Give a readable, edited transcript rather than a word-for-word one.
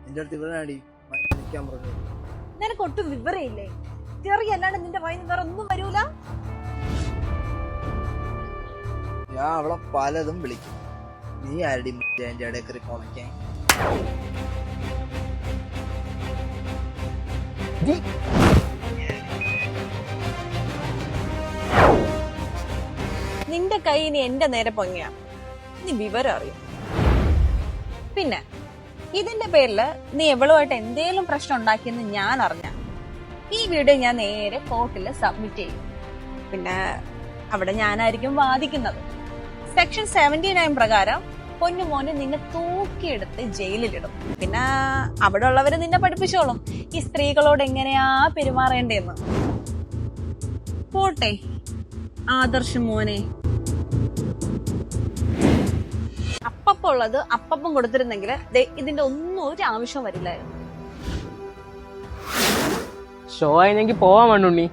നിന്റെ അടുത്ത് ഇവിടെ അടി നിൽക്കാൻ പറഞ്ഞു. നിനക്ക് ഒട്ടും വിവരമില്ലേ? ചെറിയല്ലാണ്ട് നിന്റെ വയന്ന് വേറെ ഒന്നും വരൂല. ഞാൻ അവളെ പലതും വിളിക്കും. നീ ആരുടെ എന്റെ ഇടയ്ക്കറി കൊണക്കാൻ? നിന്റെ കൈ ഇനി എന്റെ നേരെ പൊങ്ങിയ നീ വിവരം അറിയും. പിന്നെ ഇതിന്റെ പേരില് നീ എവളുമായിട്ട് എന്തേലും പ്രശ്നം ഉണ്ടാക്കിയെന്ന് ഞാൻ അറിഞ്ഞ ഈ വീഡിയോ ഞാൻ നേരെ കോർട്ടില് സബ്മിറ്റ് ചെയ്യും. പിന്നെ അവിടെ ഞാനായിരിക്കും വാദിക്കുന്നത്. സെക്ഷൻ 79 പ്രകാരം പൊന്നുമോനെ നിന്നെ തൂക്കിയെടുത്ത് ജയിലിലിടും. പിന്നെ അവിടെ ഉള്ളവര് നിന്നെ പഠിപ്പിച്ചോളും ഈ സ്ത്രീകളോട് എങ്ങനെയാ പെരുമാറേണ്ടതെന്ന്. പോട്ടെ ആദർശ് മോനെ, അപ്പുള്ളത് അപ്പം കൊടുത്തിരുന്നെങ്കിൽ ഇതിന്റെ ഒന്നും ഒരു ആവശ്യം വരില്ലായിരുന്നു. ഷോ ആയി പോവാൻ വേണ്ടുണ്ണി.